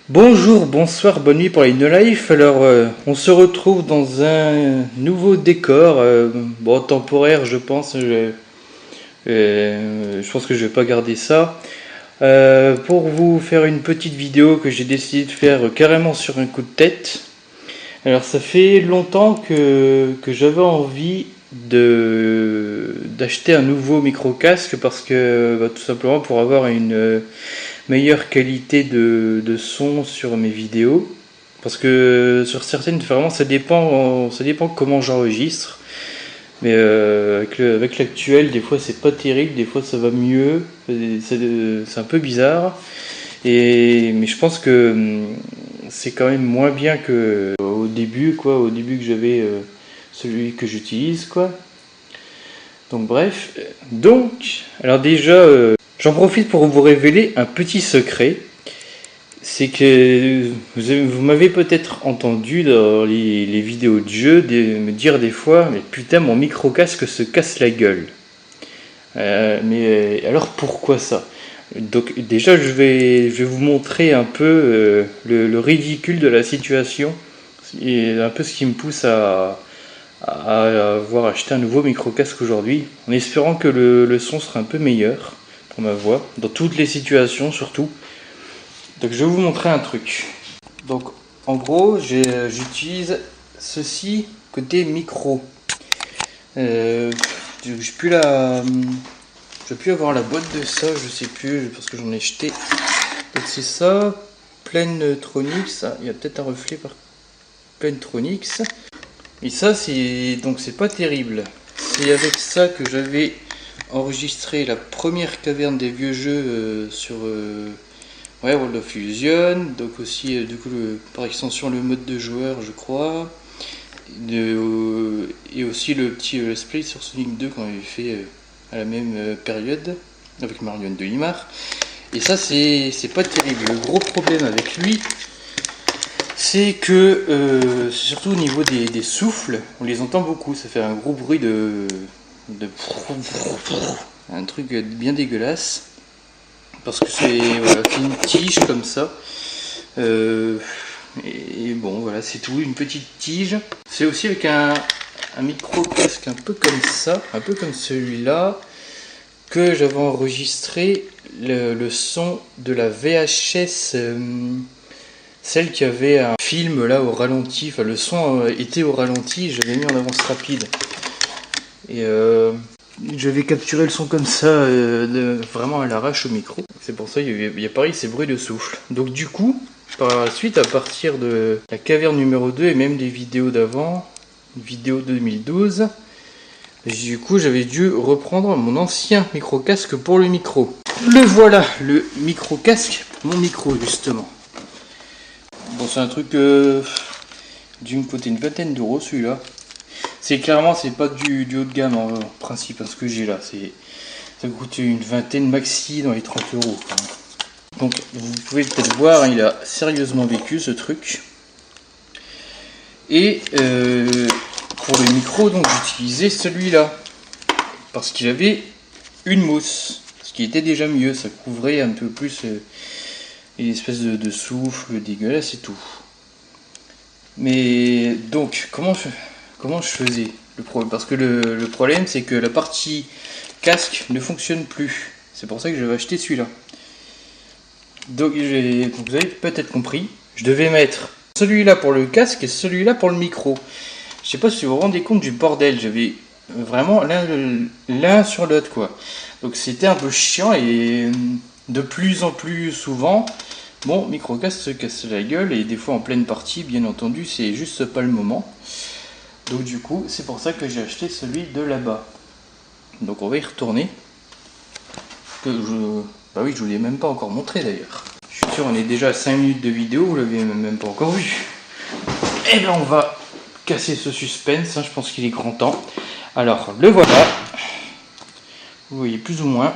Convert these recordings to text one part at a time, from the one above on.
Bonjour, bonsoir, bonne nuit pour les No Life. Alors, on se retrouve dans un nouveau décor, temporaire, je pense. Je pense que je vais pas garder ça. Pour vous faire une petite vidéo que j'ai décidé de faire carrément sur un coup de tête. Alors, ça fait longtemps que j'avais envie d'acheter un nouveau micro casque parce que tout simplement pour avoir une meilleure qualité de son sur mes vidéos. Parce que sur certaines, vraiment, ça dépend comment j'enregistre. Mais avec l'actuel, des fois c'est pas terrible, des fois ça va mieux. C'est un peu bizarre. Mais je pense que c'est quand même moins bien que au début, quoi. Au début que j'avais celui que j'utilise, quoi. Donc bref. Alors déjà, j'en profite pour vous révéler un petit secret. C'est que vous m'avez peut-être entendu dans les vidéos de jeu me dire des fois, mais putain, mon micro casque se casse la gueule. Alors pourquoi ça? Donc déjà, je vais vous montrer un peu le ridicule de la situation et un peu ce qui me pousse à avoir acheté un nouveau micro casque aujourd'hui, en espérant que le son sera un peu meilleur pour ma voix, dans toutes les situations surtout. Donc je vais vous montrer un truc. Donc en gros, j'utilise ceci côté micro. J'ai plus avoir la boîte de ça, je sais plus parce que j'en ai jeté. Donc c'est ça, Plantronics. Il y a peut-être un reflet par Plantronics. Et ça c'est pas terrible. C'est avec ça que j'avais enregistré la première caverne des vieux jeux sur World of Fusion, donc aussi du coup par extension le mode de joueur je crois, et aussi le petit let's play sur Sonic 2 qu'on avait fait à la même période avec Marion de Limar. Et ça c'est pas terrible. Le gros problème avec lui c'est que surtout au niveau des souffles, on les entend beaucoup, ça fait un gros bruit de un truc bien dégueulasse. Parce que c'est une tige comme ça. Et bon, voilà, c'est tout, une petite tige. C'est aussi avec un micro casque un peu comme ça, un peu comme celui-là, que j'avais enregistré le son de la VHS, celle qui avait un film là au ralenti. Enfin, le son était au ralenti, j'avais mis en avance rapide. Et j'avais capturé le son comme ça, vraiment à l'arrache au micro. C'est pour ça qu'il y a pareil ces bruits de souffle. Donc du coup, par la suite, à partir de la caverne numéro 2 et même des vidéos d'avant, vidéo 2012, du coup j'avais dû reprendre mon ancien micro casque pour le micro. Le voilà, le micro casque pour mon micro justement. Bon, c'est un truc d'une côté une vingtaine d'euros celui-là. C'est pas du haut de gamme en principe, ce que j'ai là. Ça coûte une vingtaine maxi dans les 30 euros. Donc vous pouvez peut-être voir, il a sérieusement vécu ce truc. Et pour le micro, donc j'utilisais celui-là. Parce qu'il avait une mousse. Ce qui était déjà mieux, ça couvrait un peu plus une espèce de souffle dégueulasse et tout. Mais donc, comment je faisais le problème? Parce que le problème c'est que la partie casque ne fonctionne plus. C'est pour ça que j'avais acheté celui-là. Donc vous avez peut-être compris, je devais mettre celui-là pour le casque et celui-là pour le micro. Je sais pas si vous vous rendez compte du bordel, j'avais vraiment l'un sur l'autre quoi. Donc c'était un peu chiant et de plus en plus souvent, mon micro casque se casse la gueule et des fois en pleine partie, bien entendu, c'est juste pas le moment. Donc du coup, c'est pour ça que j'ai acheté celui de là-bas. Donc on va y retourner. Bah oui, je vous l'ai même pas encore montré d'ailleurs. Je suis sûr, on est déjà à 5 minutes de vidéo, vous l'avez même pas encore vu. Et bien on va casser ce suspense, hein, je pense qu'il est grand temps. Alors, le voilà. Vous voyez plus ou moins.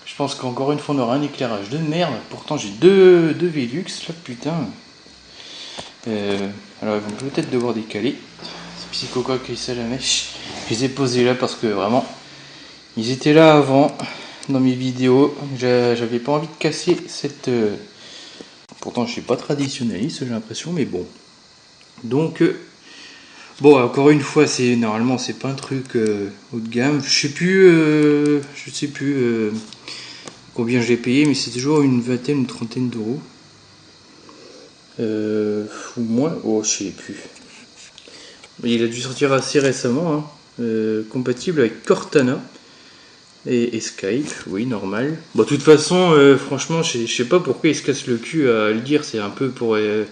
Je pense qu'encore une fois on aura un éclairage de merde. Pourtant j'ai deux Velux là, putain. Alors ils vont peut-être devoir décaler. Psychocoq et Salamèche. Je les ai posés là parce que vraiment ils étaient là avant dans mes vidéos. J'avais pas envie de casser Pourtant je suis pas traditionnaliste, j'ai l'impression, mais bon. Donc bon, encore une fois, normalement c'est pas un truc haut de gamme. Je sais plus combien j'ai payé, mais c'est toujours une vingtaine, une trentaine d'euros. Ou moins, oh je sais plus. Il a dû sortir assez récemment, hein. Compatible avec Cortana et Skype, oui, normal. Bon, de toute façon, franchement, je sais pas pourquoi il se casse le cul à le dire, c'est un peu pour les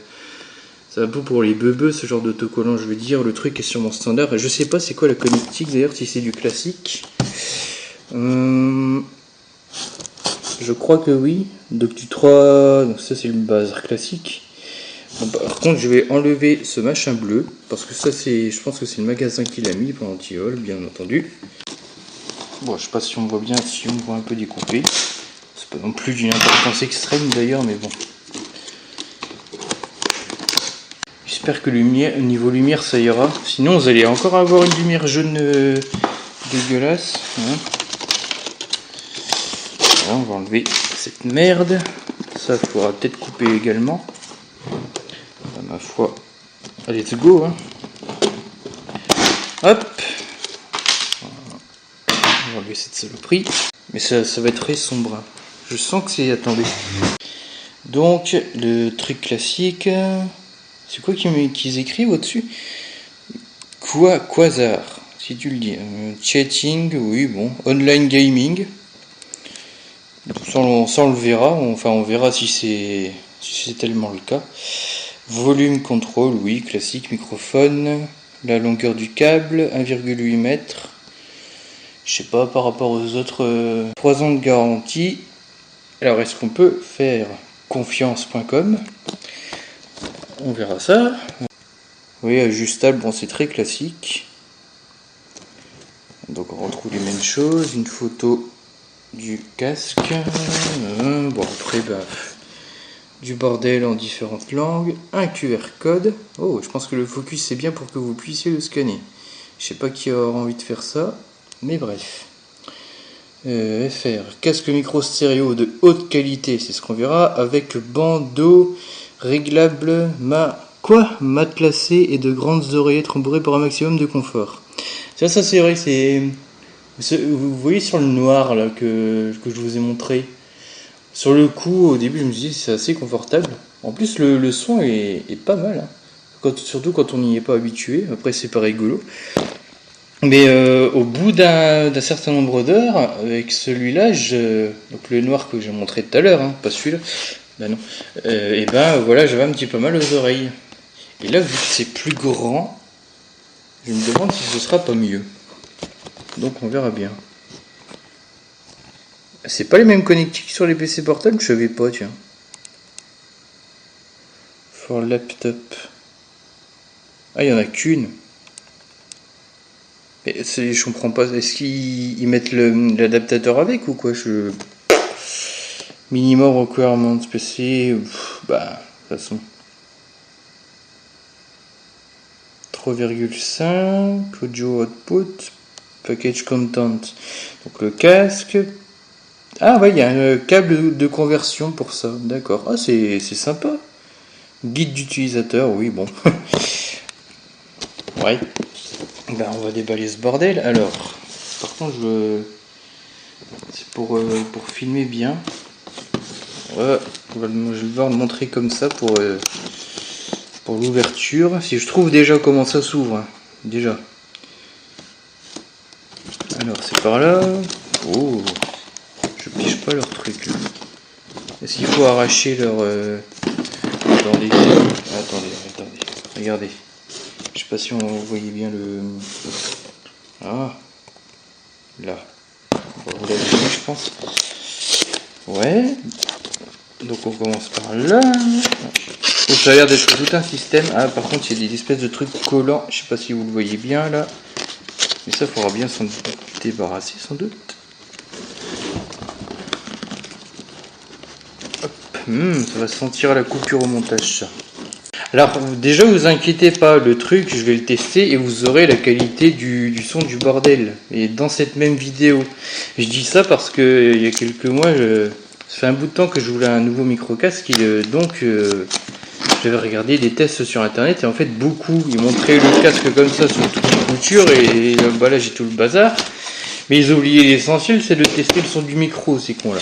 beubeux, ce genre d'autocollant, je veux dire. Le truc est sûrement standard. Je sais pas c'est quoi la connectique d'ailleurs, si c'est du classique. Je crois que oui. Donc du 3, donc ça c'est le bazar classique. Bon, par contre, je vais enlever ce machin bleu, parce que ça, je pense que c'est le magasin qui l'a mis, pour anti-hall, bien entendu. Bon, je sais pas si on voit bien, si on voit un peu découpé. C'est pas non plus d'une importance extrême d'ailleurs, mais bon. J'espère que niveau lumière, ça ira. Sinon, vous allez encore avoir une lumière jaune dégueulasse. Hein. Voilà, on va enlever cette merde. Ça, il faudra peut-être couper également. Ma foi, allez, let's go, hein. Hop, on va enlever cette saloperie, mais ça va être très sombre, hein. Je sens que c'est, attendez, donc le truc classique, c'est quoi qu'ils écrivent au-dessus? Quasar, si tu le dis, chatting, oui, bon, online gaming, ça on le verra, enfin on verra si c'est tellement le cas. Volume contrôle, oui, classique, microphone, la longueur du câble, 1,8 m. Je sais pas par rapport aux autres 3 ans de garantie. Alors est-ce qu'on peut faire confiance.com? On verra ça. Oui, ajustable, bon c'est très classique. Donc on retrouve les mêmes choses, une photo du casque. Bon après bah du bordel en différentes langues, un QR code. Oh, je pense que le focus c'est bien pour que vous puissiez le scanner. Je sais pas qui aura envie de faire ça, mais bref. FR, casque micro stéréo de haute qualité, c'est ce qu'on verra, avec bandeau réglable matelassé et de grandes oreillettes rembourrées pour un maximum de confort. Ça c'est vrai, vous voyez sur le noir là que je vous ai montré. Sur le coup, au début, je me suis dit c'est assez confortable. En plus, le son est pas mal, hein. Surtout quand on n'y est pas habitué. Après, c'est pas rigolo. Mais au bout d'un certain nombre d'heures, avec celui-là, donc le noir que j'ai montré tout à l'heure, hein, pas celui-là, bah non. Et ben voilà, j'avais un petit peu mal aux oreilles. Et là, vu que c'est plus grand, je me demande si ce sera pas mieux. Donc on verra bien. C'est pas les mêmes connectiques sur les PC portables, je savais pas, tiens. For laptop. Ah, il y en a qu'une. Je comprends pas. Est-ce qu'ils mettent l'adaptateur avec ou quoi? Minimum requirement PC. Bah, de toute façon. 3,5. Audio output. Package content. Donc le casque. Ah ouais, il y a un câble de conversion pour ça, d'accord. Ah c'est sympa. Guide d'utilisateur, oui bon. Ouais. Ben on va déballer ce bordel. Alors, par contre c'est pour filmer bien. Ouais, je vais devoir le montrer comme ça pour l'ouverture. Si je trouve déjà comment ça s'ouvre, hein. Déjà. Alors c'est par là. Oh. Je piche pas leur truc là. Est-ce qu'il faut arracher leur... Attendez. Regardez. Je sais pas si on voyait bien le... Ah. Là. Vous l'avez vu je pense. Ouais. Donc on commence par là. Donc ça a l'air d'être tout un système. Ah par contre il y a des espèces de trucs collants. Je sais pas si vous le voyez bien là. Mais ça faudra bien s'en débarrasser sans doute. Ça va se sentir à la coupure au montage ça. Alors déjà vous inquiétez pas, le truc je vais le tester et vous aurez la qualité du son du bordel. Et dans cette même vidéo. Je dis ça parce que il y a quelques mois Ça fait un bout de temps que je voulais un nouveau micro-casque et donc j'avais regardé des tests sur internet et en fait beaucoup ils montraient le casque comme ça sur toutes les coutures et bah là j'ai tout le bazar. Mais ils ont oublié l'essentiel, c'est de tester le son du micro, ces cons là.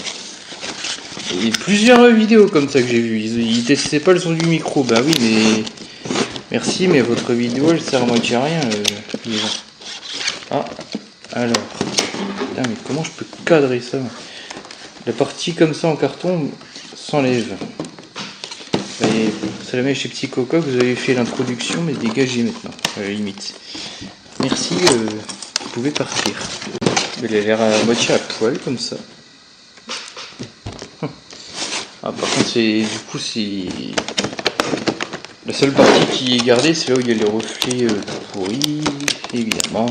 Il y a plusieurs vidéos comme ça que j'ai vu. Ils testaient pas le son du micro. Bah oui, mais merci, mais votre vidéo elle sert à moitié à rien. Les gens. Ah, alors. Putain, mais comment je peux cadrer ça? La partie comme ça en carton s'enlève. C'est la même chez Petit Coco, vous avez fait l'introduction, mais dégagez maintenant, à la limite. Merci, vous pouvez partir. Elle a l'air à moitié à poil comme ça. Ah, par contre, c'est la seule partie qui est gardée, c'est là où il y a les reflets pourris, évidemment.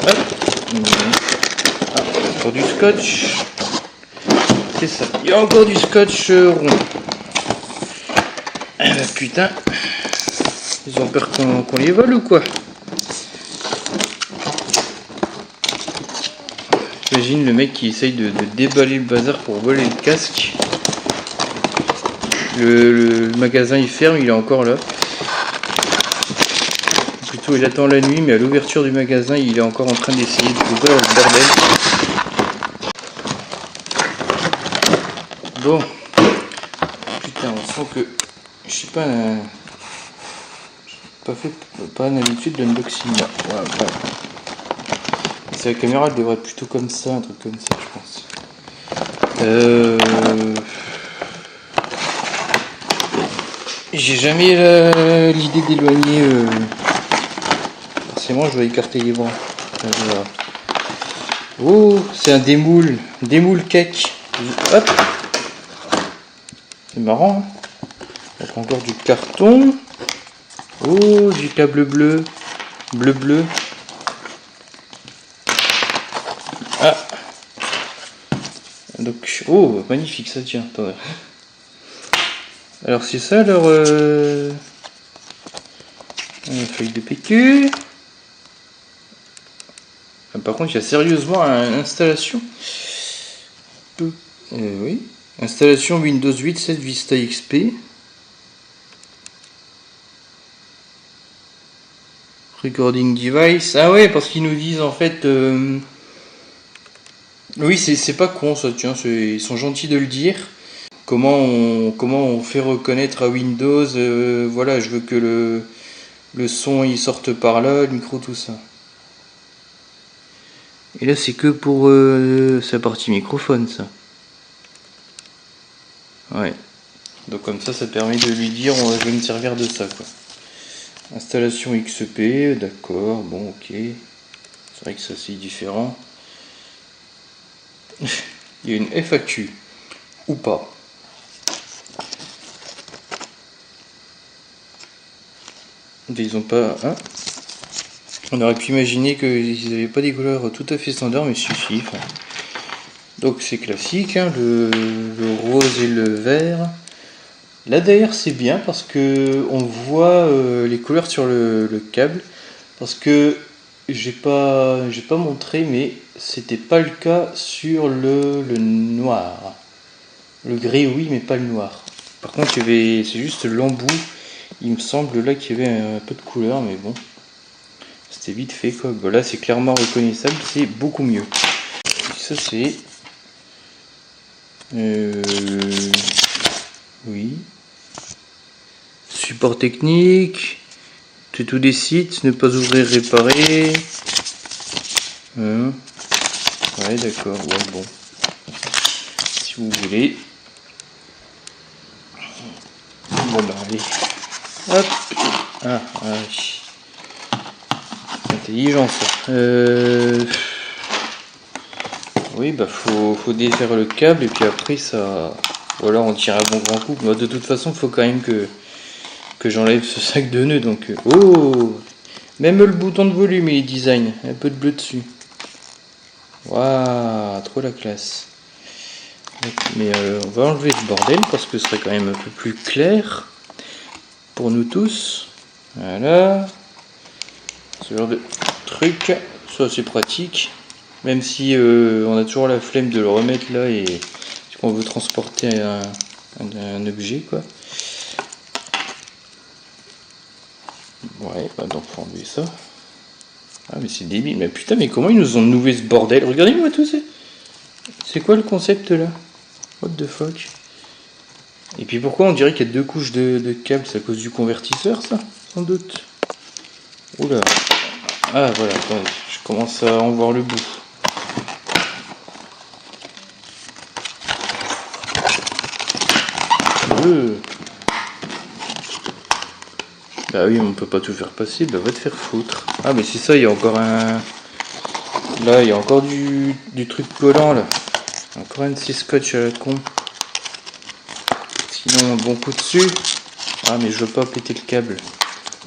Hop. Ah, encore du scotch. C'est ça. Il y a encore du scotch rond. Ah bah putain. Ils ont peur qu'on les vole ou quoi? J'imagine le mec qui essaye de déballer le bazar pour voler le casque. Le magasin il ferme, il est encore là. Plutôt il attend la nuit, mais à l'ouverture du magasin il est encore en train d'essayer d'ouvrir le bordel. Bon. Putain, on sent que je suis pas une habitude de l'unboxing là. Voilà. La caméra elle devrait être plutôt comme ça, un truc comme ça je pense. J'ai jamais l'idée d'éloigner. Forcément je dois écarter les bras. Voilà. Oh, c'est un démoule cake. Hop. C'est marrant. Hein, donc encore du carton. Oh, du câble bleu. Bleu. Ah. Donc, oh, magnifique ça tient. Attendez. Alors c'est ça leur feuille de PQ. Ah, par contre il y a sérieusement une installation. Oui. Installation Windows 8 7 Vista XP. Recording device. Ah ouais, parce qu'ils nous disent en fait. Oui, c'est pas con ça, tiens, ils sont gentils de le dire. Comment on fait reconnaître à Windows, voilà, je veux que le son il sorte par là, le micro, tout ça. Et là c'est que pour sa partie microphone ça. Ouais. Donc comme ça permet de lui dire je vais me servir de ça quoi. Installation XP, d'accord, bon ok. C'est vrai que ça c'est différent. Il y a une FAQ. Ou pas. Ils ont pas. Hein, on aurait pu imaginer qu'ils n'avaient pas des couleurs tout à fait standards, mais suffit. Enfin. Donc c'est classique, hein, le rose et le vert. Là d'ailleurs c'est bien parce que on voit les couleurs sur le câble. Parce que j'ai pas montré, mais c'était pas le cas sur le noir. Le gris oui, mais pas le noir. Par contre c'est juste l'embout. Il me semble là qu'il y avait un peu de couleur, mais bon, c'était vite fait quoi. Bon, là c'est clairement reconnaissable, c'est beaucoup mieux. Ça c'est oui, support technique, c'est tout des sites, ne pas ouvrir, réparer. Ouais d'accord, ouais, bon, si vous voulez. Bon bah allez, hop. Ah oui. C'est intelligent ça. Oui bah faut défaire le câble et puis après ça. Voilà, on tire un bon grand coup. Moi, de toute façon faut quand même que j'enlève ce sac de nœuds donc. Oh, même le bouton de volume il est design, un peu de bleu dessus. Waouh, trop la classe. Mais on va enlever ce bordel parce que ce serait quand même un peu plus clair pour nous tous. Voilà. Ce genre de truc, ça c'est pratique. Même si on a toujours la flemme de le remettre là et qu'on veut transporter un objet quoi. Ouais, bah donc faut enlever ça. Ah mais c'est débile, mais putain mais comment ils nous ont noué ce bordel? Regardez-moi tout ça. C'est quoi le concept là? What the fuck? Et puis pourquoi on dirait qu'il y a deux couches de câbles? C'est à cause du convertisseur ça? Sans doute. Oula. Ah voilà, attendez, je commence à en voir le bout. Bah oui, on peut pas tout faire passer, bah va te faire foutre. Ah mais c'est ça, il y a encore un... Là, il y a encore du truc collant là. Encore un de ces scotch à la con. Sinon, un bon coup dessus. Ah mais je veux pas péter le câble.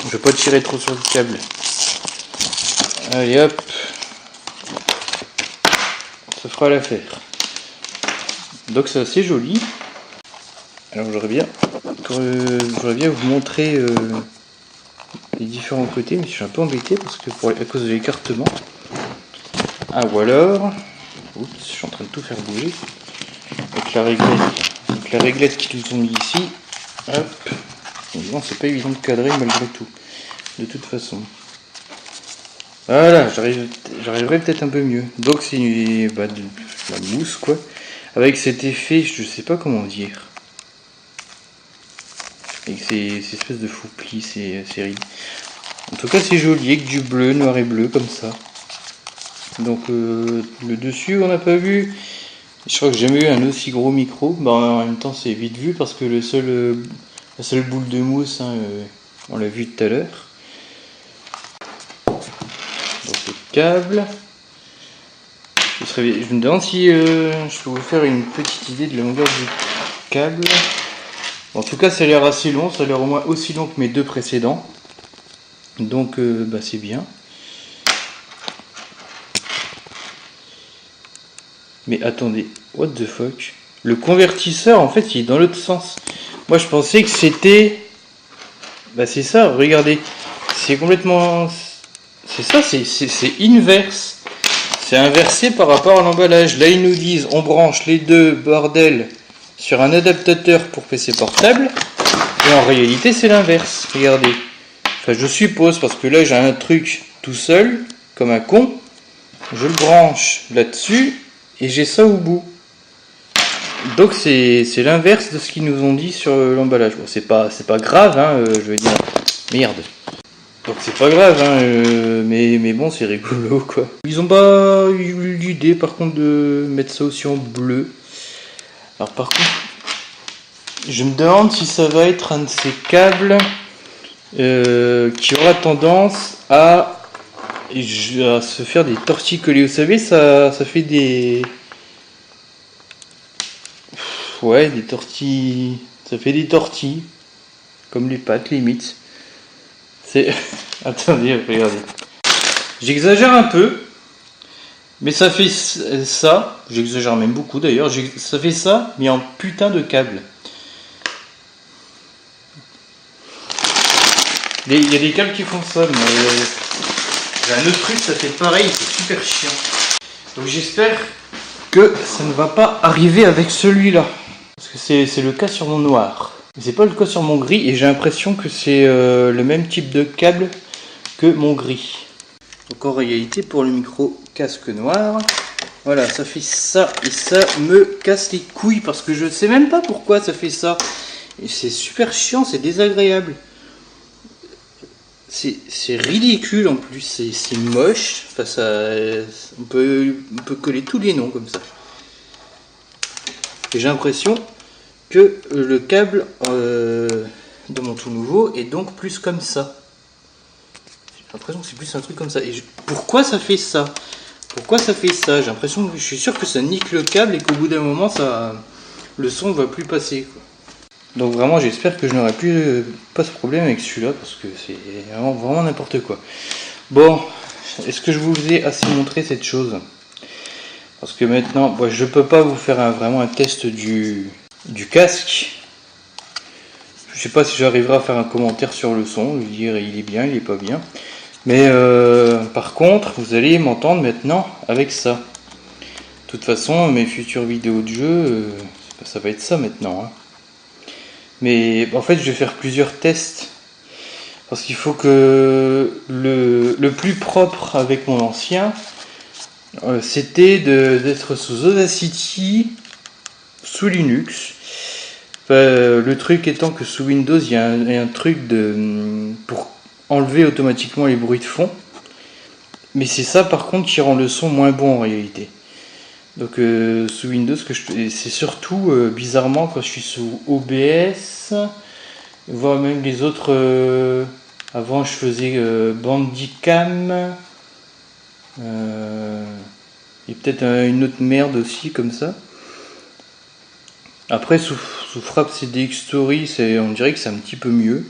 Je veux pas tirer trop sur le câble. Allez hop. Ça fera l'affaire. Donc c'est assez joli. Alors j'aurais bien vous montrer les différents côtés, mais je suis un peu embêté parce que à cause de l'écartement. Ah ou alors, oups, je suis en train de tout faire bouger avec la réglette. Donc la réglette qu'ils nous ont mis ici. Hop. Évidemment c'est pas évident de cadrer malgré tout. De toute façon. Voilà, j'arriverai peut-être un peu mieux. Donc c'est de la mousse quoi. Avec cet effet, je sais pas comment dire. Avec ces espèces de faux plis, c'est rides. En tout cas c'est joli, avec du bleu, noir et bleu comme ça. Donc le dessus on n'a pas vu. Je crois que j'ai jamais eu un aussi gros micro. Bah, en même temps c'est vite vu parce que la seule boule de mousse, hein, on l'a vu tout à l'heure. Donc le câble. Je me demande si je peux vous faire une petite idée de la longueur du câble. En tout cas ça a l'air assez long, ça a l'air au moins aussi long que mes deux précédents. Donc bah, c'est bien. Mais attendez, what the fuck? Le convertisseur en fait il est dans l'autre sens. Moi je pensais que c'était... Bah c'est ça, regardez. C'est complètement... C'est ça, c'est inverse. C'est inversé par rapport à l'emballage. Là ils nous disent on branche les deux bordels sur un adaptateur pour PC portable. Et en réalité c'est l'inverse. Regardez. Enfin je suppose parce que là j'ai un truc tout seul, comme un con. Je le branche là-dessus et j'ai ça au bout. Donc c'est l'inverse de ce qu'ils nous ont dit sur l'emballage. Bon, c'est pas grave, hein, je veux dire. Merde. Donc c'est pas grave, hein, mais bon, c'est rigolo quoi. Ils ont pas eu l'idée par contre de mettre ça aussi en bleu. Alors par contre, je me demande si ça va être un de ces câbles qui aura tendance à se faire des torticolis. Vous savez, ça fait des... Ouais, des tortilles. Ça fait des tortilles. Comme les pâtes, limite. C'est... Attendez, regardez. J'exagère un peu. Mais ça fait ça. J'exagère même beaucoup d'ailleurs. Ça fait ça, mais en putain de câble. Il y a des câbles qui font ça, mais... J'ai un autre truc, ça fait pareil, c'est super chiant. Donc j'espère que ça ne va pas arriver avec celui-là. Parce que c'est le cas sur mon noir. C'est pas le cas sur mon gris et j'ai l'impression que c'est le même type de câble que mon gris. Donc en réalité pour le micro casque noir, voilà ça fait ça et ça me casse les couilles parce que je ne sais même pas pourquoi ça fait ça. Et c'est super chiant, c'est désagréable. C'est ridicule en plus, c'est moche. Enfin, on peut coller tous les noms comme ça. Et j'ai l'impression que le câble de mon tout nouveau est donc plus comme ça. J'ai l'impression que c'est plus un truc comme ça. Et pourquoi ça fait ça? Pourquoi ça fait ça? J'ai l'impression que je suis sûr que ça nique le câble et qu'au bout d'un moment, le son va plus passer, quoi. Donc vraiment, j'espère que je n'aurai plus pas ce problème avec celui-là parce que c'est vraiment n'importe quoi. Bon, est-ce que je vous ai assez montré cette chose? Parce que maintenant, bon, je peux pas vous faire vraiment un test du casque. Je sais pas si j'arriverai à faire un commentaire sur le son, dire il est bien, il est pas bien. Mais Par contre, vous allez m'entendre maintenant avec ça. De toute façon, mes futures vidéos de jeu, ça va être ça maintenant. Hein. Mais en fait, je vais faire plusieurs tests. Parce qu'il faut que le plus propre avec mon ancien, c'était d'être sous Audacity, sous Linux. Le truc étant que sous Windows, il y a un truc pour enlever automatiquement les bruits de fond. Mais c'est ça par contre qui rend le son moins bon en réalité. Donc sous Windows, c'est surtout bizarrement quand je suis sous OBS, voire même les autres... avant je faisais Bandicam, et peut-être une autre merde aussi comme ça. Après sous Frappe CDX Story, on dirait que c'est un petit peu mieux,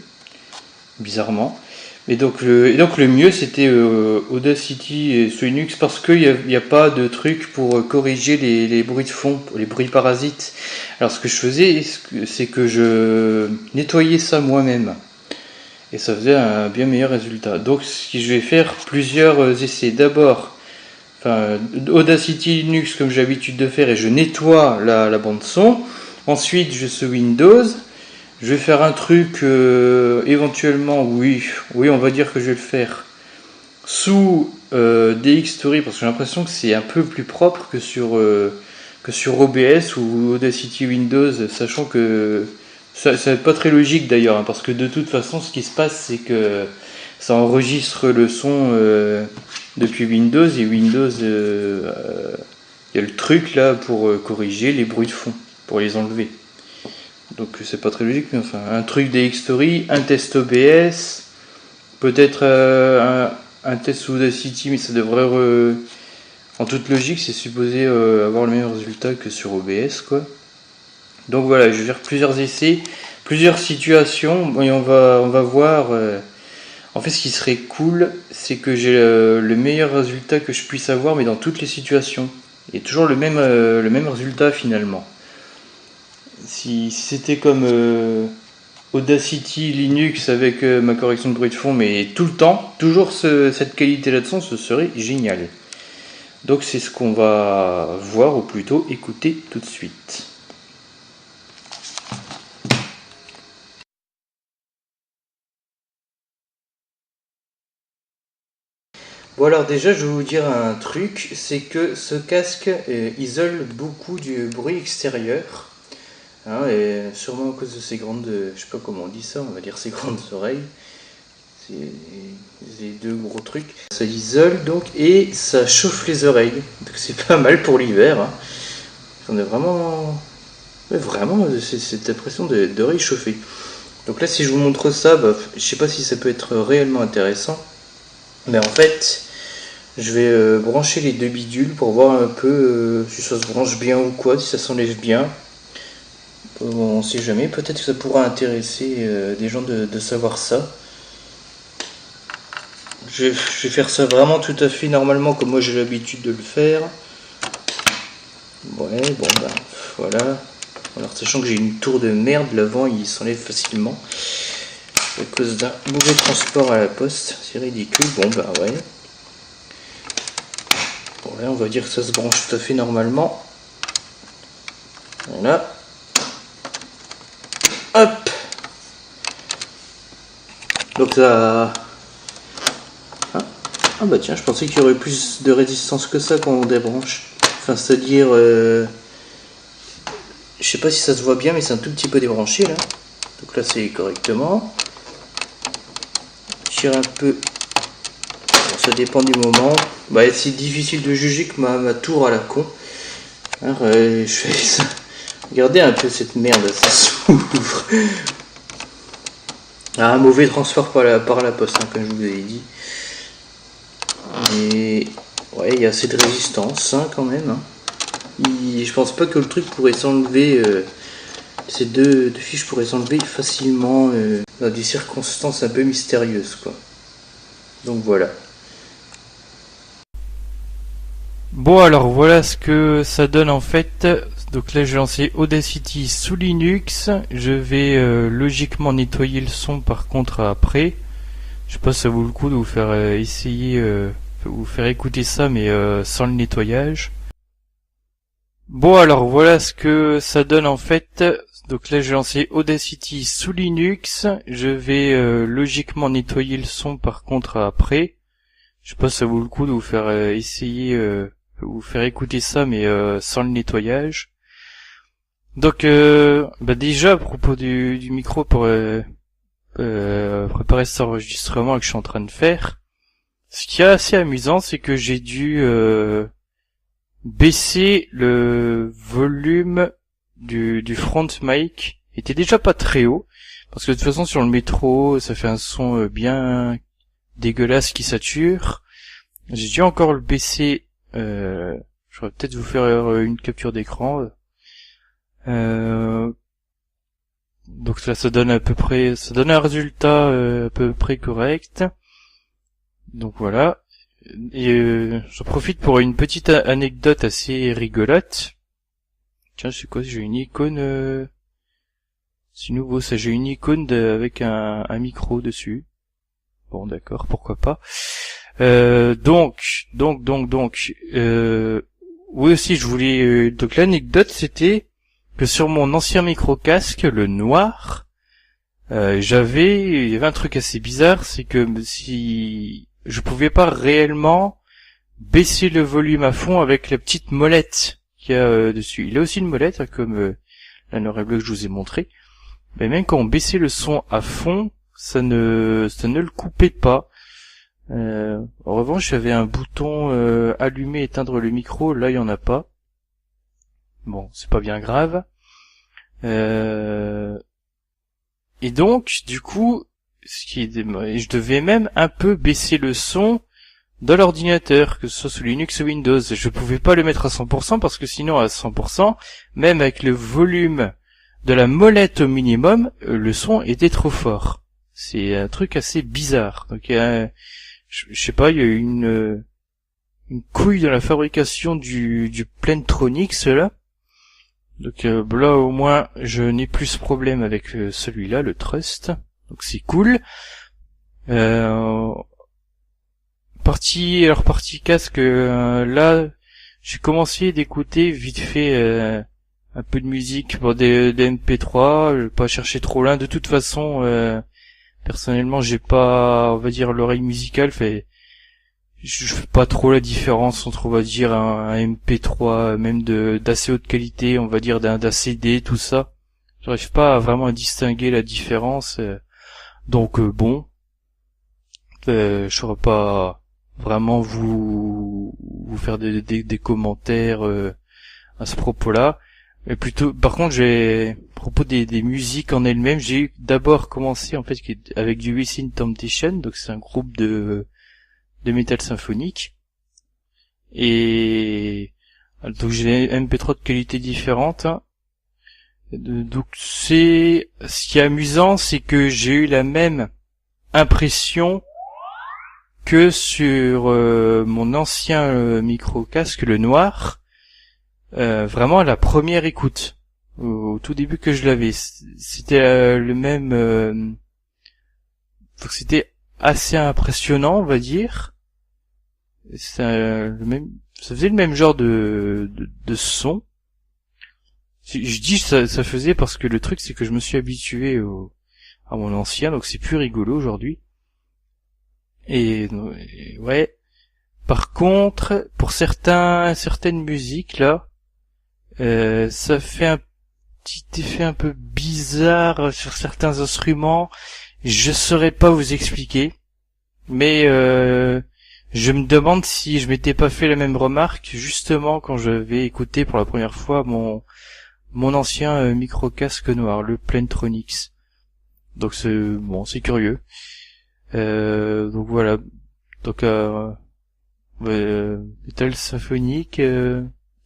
bizarrement. Et donc le mieux c'était Audacity et sous Linux parce qu'il n'y a pas de truc pour corriger les bruits de fond, les bruits parasites. Alors ce que je faisais, c'est que je nettoyais ça moi-même. Et ça faisait un bien meilleur résultat. Donc si je vais faire plusieurs essais. D'abord, Audacity Linux comme j'ai l'habitude de faire et je nettoie la bande son. Ensuite je suis Windows. Je vais faire un truc éventuellement, oui on va dire que je vais le faire sous DxTory parce que j'ai l'impression que c'est un peu plus propre que sur OBS ou Audacity Windows, sachant que ça n'est pas très logique d'ailleurs, hein, parce que de toute façon ce qui se passe c'est que ça enregistre le son depuis Windows et Windows il y a le truc là pour corriger les bruits de fond, pour les enlever. Donc c'est pas très logique, mais enfin un truc DxTory, un test OBS, peut-être un test sous Audacity, mais ça devrait en toute logique c'est supposé avoir le même résultat que sur OBS quoi. Donc voilà, je vais faire plusieurs essais, plusieurs situations et on va voir. En fait ce qui serait cool c'est que j'ai le meilleur résultat que je puisse avoir mais dans toutes les situations. Et toujours le même résultat finalement. Si c'était comme Audacity Linux avec ma correction de bruit de fond, mais tout le temps, toujours cette qualité-là de son, ce serait génial. Donc c'est ce qu'on va voir, ou plutôt écouter tout de suite. Bon alors déjà je vais vous dire un truc, c'est que ce casque isole beaucoup du bruit extérieur. Hein, et sûrement à cause de ces grandes, je sais pas comment on dit ça, on va dire ces grandes oreilles, ces deux gros trucs. Ça isole donc et ça chauffe les oreilles, donc c'est pas mal pour l'hiver. Hein. On a vraiment cette impression d'oreilles chauffées. Donc là si je vous montre ça, je sais pas si ça peut être réellement intéressant, mais en fait je vais brancher les deux bidules pour voir un peu si ça se branche bien ou quoi, si ça s'enlève bien. On sait jamais, peut-être que ça pourra intéresser des gens de savoir ça. Je vais faire ça vraiment tout à fait normalement comme moi j'ai l'habitude de le faire. Ouais, bon voilà. Alors sachant que j'ai une tour de merde, l'avant il s'enlève facilement. À cause d'un mauvais transport à la poste, c'est ridicule, bon ouais. Bon là on va dire que ça se branche tout à fait normalement. Voilà. Hop. Donc ça... Ah bah tiens, je pensais qu'il y aurait plus de résistance que ça quand on débranche. Enfin, c'est-à-dire... je sais pas si ça se voit bien, mais c'est un tout petit peu débranché là. Donc là c'est correctement. Je tire un peu. Bon, ça dépend du moment. Bah c'est difficile de juger que ma tour à la con. Alors je fais ça. Regardez un peu cette merde, ça s'ouvre. Ah, un mauvais transport par la poste, hein, comme je vous avais dit. Et ouais, il y a assez de résistance hein, quand même. Hein. Je pense pas que le truc pourrait s'enlever. Ces deux fiches pourraient s'enlever facilement dans des circonstances un peu mystérieuses, quoi. Donc voilà. Bon alors voilà ce que ça donne en fait. Donc là j'ai lancé Audacity sous Linux. Je vais logiquement nettoyer le son par contre après. Je sais pas si ça vaut le coup de vous faire essayer peux vous faire écouter ça, mais sans le nettoyage. Bon, alors voilà ce que ça donne en fait. Donc là, j'ai lancé Audacity sous Linux. Je vais logiquement nettoyer le son par contre après. Je sais pas si ça vaut le coup de vous faire vous faire écouter ça, mais sans le nettoyage. Donc déjà à propos du micro pour préparer cet enregistrement que je suis en train de faire, ce qui est assez amusant, c'est que j'ai dû baisser le volume du front mic. Il était déjà pas très haut, parce que de toute façon sur le métro ça fait un son bien dégueulasse qui sature. J'ai dû encore le baisser. Je vais peut-être vous faire une capture d'écran. Donc là, ça donne un résultat à peu près correct. Donc voilà. Et j'en profite pour une petite anecdote assez rigolote. Tiens, c'est quoi? J'ai une icône. C'est nouveau, ça. J'ai une icône avec un micro dessus. Bon, d'accord, pourquoi pas. Oui aussi, je voulais. Donc l'anecdote, c'était que sur mon ancien micro-casque, le noir, il y avait un truc assez bizarre, c'est que si je pouvais pas réellement baisser le volume à fond avec la petite molette qu'il y a dessus. Il a aussi une molette, hein, comme la noir et bleu que je vous ai montré. Mais même quand on baissait le son à fond, ça ne le coupait pas. En revanche, il y avait un bouton allumer, éteindre le micro, là il y en a pas. Bon, c'est pas bien grave. Et donc, du coup, je devais même un peu baisser le son dans l'ordinateur, que ce soit sous Linux ou Windows. Je pouvais pas le mettre à 100% parce que sinon à 100%, même avec le volume de la molette au minimum, le son était trop fort. C'est un truc assez bizarre. Donc je sais pas, il y a eu une couille dans la fabrication du Plantronics là. Donc là au moins je n'ai plus ce problème avec celui-là, le Trust. Donc c'est cool. Partie casque, là j'ai commencé d'écouter vite fait un peu de musique pour des MP3. Je vais pas chercher trop loin. De toute façon, personnellement j'ai pas, on va dire, l'oreille musicale. Je fais pas trop la différence entre, on va dire, un MP3 même d'assez haute qualité, on va dire d'un CD, tout ça. J'arrive pas vraiment à distinguer la différence. Donc bon, je saurais pas vraiment vous faire des commentaires à ce propos-là. Mais plutôt, par contre, à propos des musiques en elles-mêmes, j'ai d'abord commencé en fait avec du Within Temptation, donc c'est un groupe de métal symphonique, et donc j'ai des MP3 de qualité différente. Donc ce qui est amusant, c'est que j'ai eu la même impression que sur mon ancien micro-casque, le noir, vraiment à la première écoute, au tout début que je l'avais. C'était le même... donc c'était assez impressionnant, on va dire. Ça faisait le même genre de son. Je dis ça faisait parce que le truc c'est que je me suis habitué à mon ancien, donc c'est plus rigolo aujourd'hui. Et ouais. Par contre, pour certaines musiques là, ça fait un petit effet un peu bizarre sur certains instruments. Je saurais pas vous expliquer, mais je me demande si je m'étais pas fait la même remarque justement quand j'avais écouté pour la première fois mon ancien micro-casque noir, le Plantronics. Donc c'est curieux. Donc voilà. Donc métal symphonique,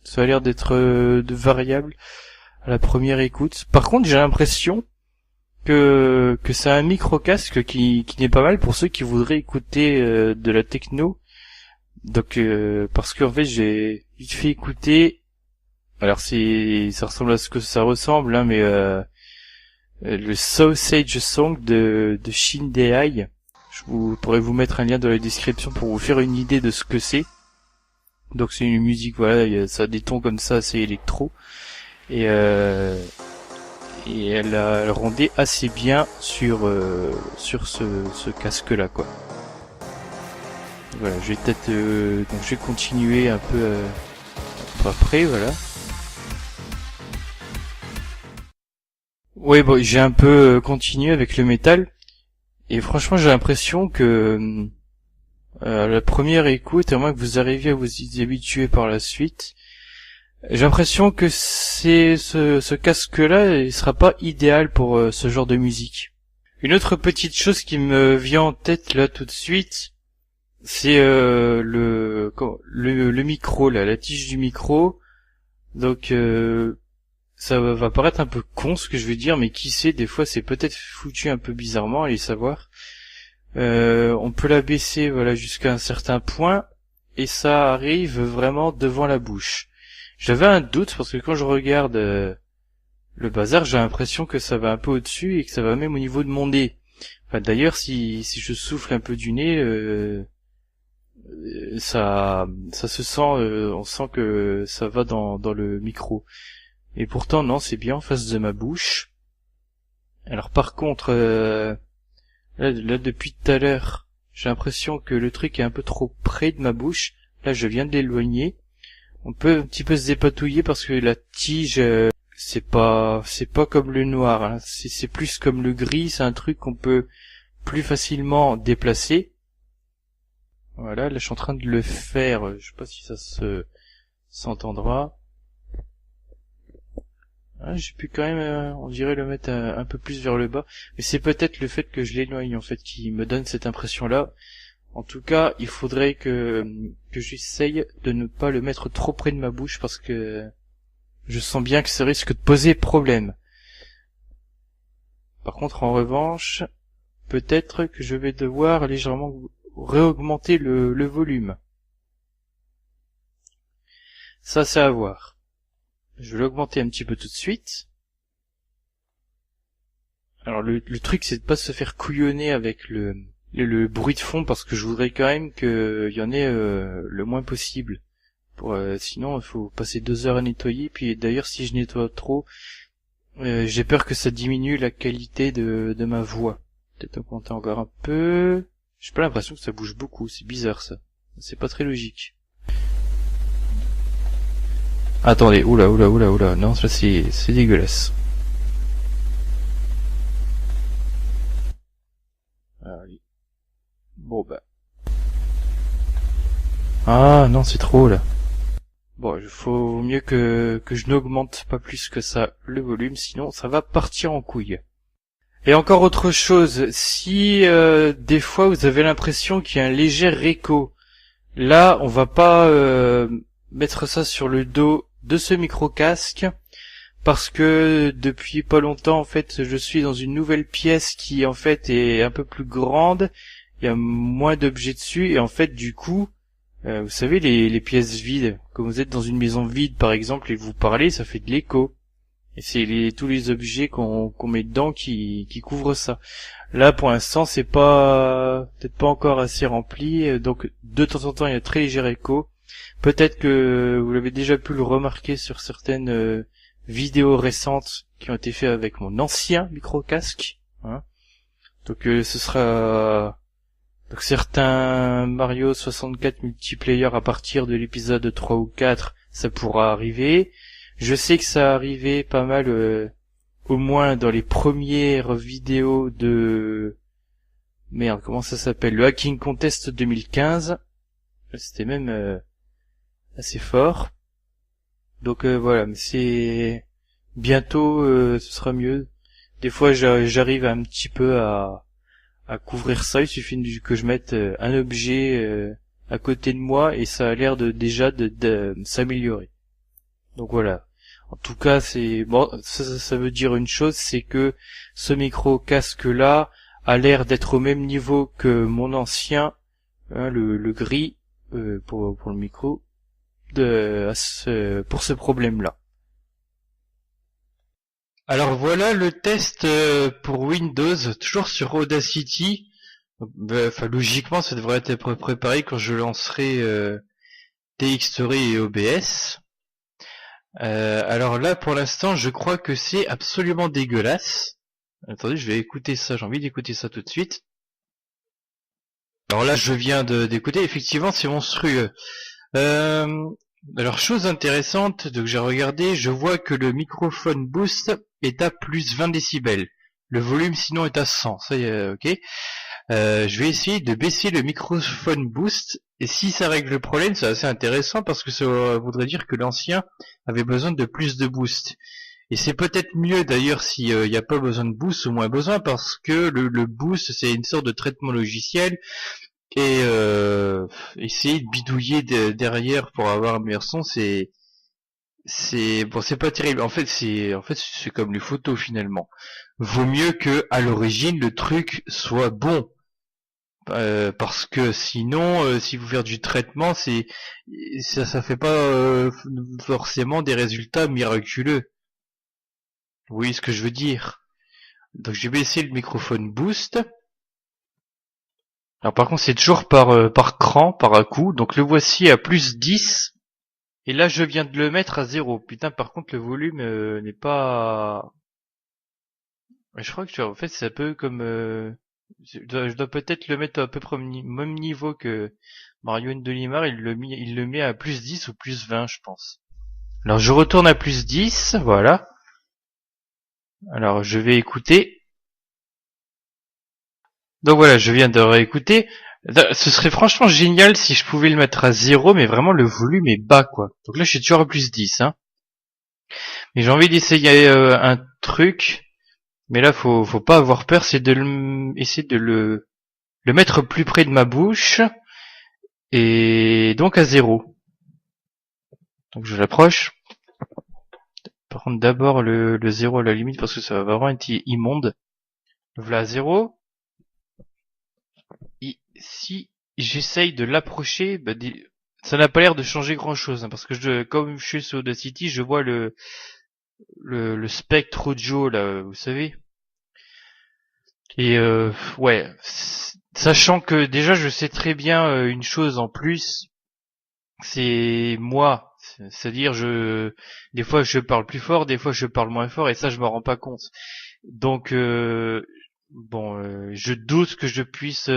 ça a l'air d'être de variable à la première écoute. Par contre, j'ai l'impression que c'est un micro-casque qui n'est pas mal pour ceux qui voudraient écouter de la techno. Donc parce qu'en fait j'ai vite fait écouter. Alors ça ressemble à ce que ça ressemble, mais le Sausage Song de Shin Dei. pourrais vous mettre un lien dans la description pour vous faire une idée de ce que c'est. Donc c'est une musique, voilà, ça a des tons comme ça, assez électro. Et elle rendait assez bien sur ce casque-là, quoi. Voilà, je vais peut-être donc je vais continuer un peu après, voilà. Ouais, bon, j'ai un peu continué avec le métal et franchement, j'ai l'impression que la première écoute, à moins que vous arriviez à vous y habituer par la suite, j'ai l'impression que ce casque-là, il sera pas idéal pour ce genre de musique. Une autre petite chose qui me vient en tête là tout de suite, c'est le micro là, la tige du micro. Donc ça va paraître un peu con ce que je veux dire, mais qui sait, des fois c'est peut-être foutu un peu bizarrement, allez savoir. On peut la baisser, voilà, jusqu'à un certain point, et ça arrive vraiment devant la bouche. J'avais un doute parce que quand je regarde le bazar, j'ai l'impression que ça va un peu au-dessus et que ça va même au niveau de mon nez. Enfin, d'ailleurs, si je souffle un peu du nez, ça se sent, on sent que ça va dans le micro. Et pourtant, non, c'est bien en face de ma bouche. Alors par contre, là depuis tout à l'heure, j'ai l'impression que le truc est un peu trop près de ma bouche. Là, je viens de l'éloigner. On peut un petit peu se dépatouiller parce que la tige, c'est pas comme le noir, hein. C'est plus comme le gris, c'est un truc qu'on peut plus facilement déplacer. Voilà, là je suis en train de le faire, je sais pas si ça s'entendra. Ah, j'ai pu quand même, on dirait le mettre un peu plus vers le bas, mais c'est peut-être le fait que je l'éloigne en fait qui me donne cette impression-là. En tout cas, il faudrait que j'essaye de ne pas le mettre trop près de ma bouche parce que je sens bien que ça risque de poser problème. Par contre, en revanche, peut-être que je vais devoir légèrement réaugmenter le volume. Ça, c'est à voir. Je vais l'augmenter un petit peu tout de suite. Alors, le truc, c'est de pas se faire couillonner avec le bruit de fond parce que je voudrais quand même qu'il y en ait le moins possible. Sinon, il faut passer 2 heures à nettoyer. Puis d'ailleurs, si je nettoie trop, j'ai peur que ça diminue la qualité de ma voix. Peut-être augmenter encore un peu. J'ai pas l'impression que ça bouge beaucoup. C'est bizarre ça. C'est pas très logique. Attendez, oula. Non, ça c'est dégueulasse. Allez. Bon bah. Ah non, c'est trop là. Bon, il faut mieux que je n'augmente pas plus que ça le volume, sinon ça va partir en couille. Et encore autre chose, si des fois vous avez l'impression qu'il y a un léger écho, là on va pas mettre ça sur le dos de ce micro-casque, parce que depuis pas longtemps en fait je suis dans une nouvelle pièce qui en fait est un peu plus grande, il y a moins d'objets dessus, et en fait du coup, vous savez les pièces vides, quand vous êtes dans une maison vide par exemple et que vous parlez, ça fait de l'écho. Et c'est tous les objets qu'on met dedans qui couvrent ça. Là, pour l'instant, c'est peut-être pas encore assez rempli, donc de temps en temps, il y a très léger écho. Peut-être que vous l'avez déjà pu le remarquer sur certaines vidéos récentes qui ont été faites avec mon ancien micro-casque. Hein. Donc ce sera donc certains Mario 64 multiplayer à partir de l'épisode 3 ou 4, ça pourra arriver. Je sais que ça arrivait pas mal, au moins dans les premières vidéos de... Merde, comment ça s'appelle? Le Hacking Contest 2015. C'était même assez fort. Donc voilà, mais c'est... Bientôt, ce sera mieux. Des fois, j'arrive un petit peu à couvrir ça. Il suffit que je mette un objet à côté de moi et ça a l'air déjà de s'améliorer. Donc voilà. En tout cas, c'est bon. Ça veut dire une chose, c'est que ce micro casque là a l'air d'être au même niveau que mon ancien, hein, le gris pour le micro, pour ce problème-là. Alors voilà le test pour Windows, toujours sur Audacity. Enfin, logiquement, ça devrait être à peu près pareil quand je lancerai DxTory et OBS. Alors là, pour l'instant, je crois que c'est absolument dégueulasse. Attendez, je vais écouter ça, j'ai envie d'écouter ça tout de suite. Alors là, je viens d'écouter, effectivement, c'est monstrueux. Alors, chose intéressante, donc j'ai regardé, je vois que le microphone boost est à plus 20 décibels. Le volume, sinon, est à 100. Ça y est, ok. Je vais essayer de baisser le microphone boost, et si ça règle le problème, c'est assez intéressant, parce que ça voudrait dire que l'ancien avait besoin de plus de boost. Et c'est peut-être mieux d'ailleurs s'il n'y a pas besoin de boost ou moins besoin, parce que le boost, c'est une sorte de traitement logiciel, et essayer de bidouiller derrière pour avoir un meilleur son, c'est bon, c'est pas terrible. En fait, c'est comme les photos finalement. Vaut mieux que à l'origine le truc soit bon, parce que sinon, si vous faites du traitement, ça fait pas forcément des résultats miraculeux. Vous voyez ce que je veux dire? Donc j'ai baissé le microphone boost. Alors par contre c'est toujours par cran, par à coup. Donc le voici à plus 10. Et là je viens de le mettre à 0. Putain, par contre le volume n'est pas... Je crois que en fait c'est un peu comme... je dois peut-être le mettre à peu près au même niveau que Mario Ndelimar. Il le met à plus 10 ou plus 20 je pense. Alors je retourne à plus 10, voilà. Alors je vais écouter. Donc voilà, je viens de réécouter. Ce serait franchement génial si je pouvais le mettre à 0, mais vraiment le volume est bas quoi. Donc là je suis toujours à plus 10, hein. Mais j'ai envie d'essayer un truc, mais là faut pas avoir peur, c'est de essayer de le mettre plus près de ma bouche, et donc à 0. Donc je l'approche. Par contre d'abord le 0 à la limite, parce que ça va vraiment être immonde. Voilà à 0. Et si j'essaye de l'approcher, bah, ça n'a pas l'air de changer grand chose, hein, parce que comme je suis sur Audacity, je vois le spectre audio là, vous savez. Et ouais, sachant que déjà je sais très bien une chose en plus, c'est moi, c'est-à-dire des fois je parle plus fort, des fois je parle moins fort, et ça je m'en rends pas compte. Donc bon, je doute que je puisse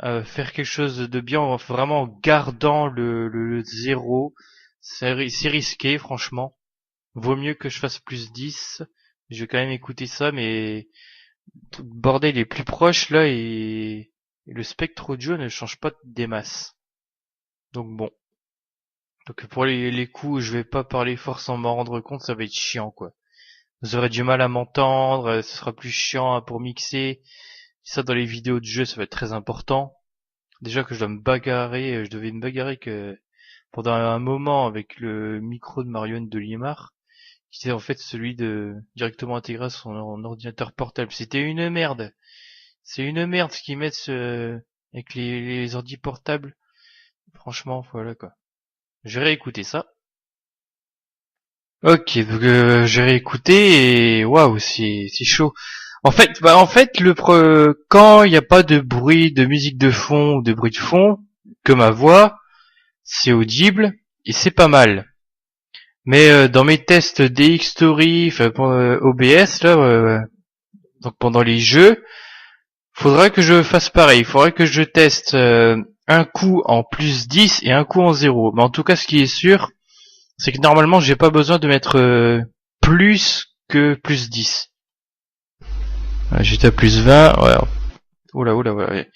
faire quelque chose de bien, vraiment en gardant le 0. C'est risqué, franchement. Vaut mieux que je fasse plus 10. Je vais quand même écouter ça, mais le bordel est plus proche là, et le spectre audio ne change pas des masses. Donc bon. Donc pour les coups, je vais pas parler fort sans m'en rendre compte, ça va être chiant quoi. Vous aurez du mal à m'entendre, ce sera plus chiant pour mixer. Ça dans les vidéos de jeu, ça va être très important. Déjà que je dois me bagarrer, je devais me bagarrer que pendant un moment avec le micro de Mario Ndelimar, qui était en fait celui directement intégré à son ordinateur portable. C'était une merde. C'est une merde ce qu'ils mettent avec les ordi portables. Franchement, voilà quoi. J'ai réécouté ça. Ok, donc j'ai réécouté et waouh, c'est chaud. En fait, quand il n'y a pas de bruit, de musique de fond ou de bruit de fond, que ma voix, c'est audible et c'est pas mal. Mais dans mes tests DxTory, enfin OBS là, donc pendant les jeux, faudrait que je fasse pareil. Il faudrait que je teste un coup en plus 10 et un coup en 0. Mais en tout cas, ce qui est sûr, c'est que normalement, j'ai pas besoin de mettre plus que plus 10. J'étais à plus 20, ouais. Oula, ouais.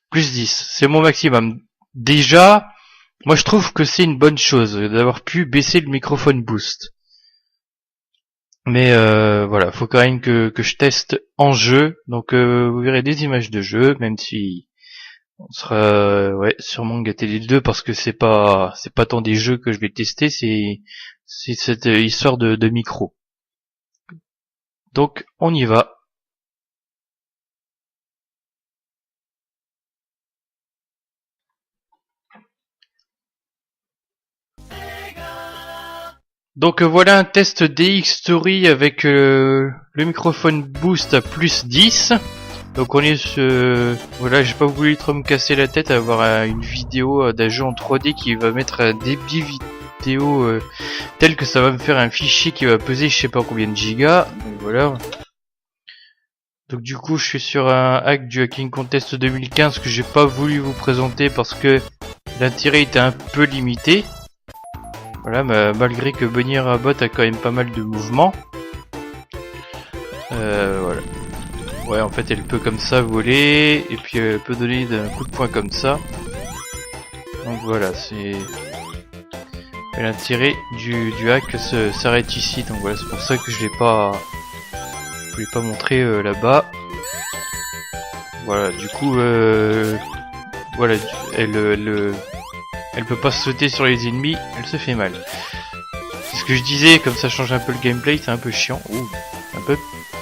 Plus 10, c'est mon maximum. Déjà, moi je trouve que c'est une bonne chose d'avoir pu baisser le microphone boost. Mais voilà, faut quand même que je teste en jeu. Donc vous verrez des images de jeu, même si on sera ouais sûrement gâté les deux, parce que c'est pas tant des jeux que je vais tester, c'est cette histoire de micro. Donc on y va. Donc voilà un test DxTory avec le microphone boost à plus 10. Donc on est voilà, j'ai pas voulu trop me casser la tête à avoir une vidéo d'un jeu en 3D qui va mettre un débit vidéo tel que ça va me faire un fichier qui va peser je sais pas combien de gigas. Donc voilà. Donc du coup je suis sur un hack du Hacking Contest 2015 que j'ai pas voulu vous présenter parce que l'intérêt était un peu limité. Voilà, malgré que Bunny Rabbit a quand même pas mal de mouvements. Voilà. Ouais, en fait, elle peut comme ça voler, et puis elle peut donner un coup de poing comme ça. Donc voilà, c'est l'intérêt du hack s'arrête ici. Donc voilà, c'est pour ça que je l'ai pas montré là-bas. Voilà, du coup, voilà, elle peut pas sauter sur les ennemis, elle se fait mal. C'est ce que je disais, comme ça change un peu le gameplay, c'est un peu chiant. Ouh,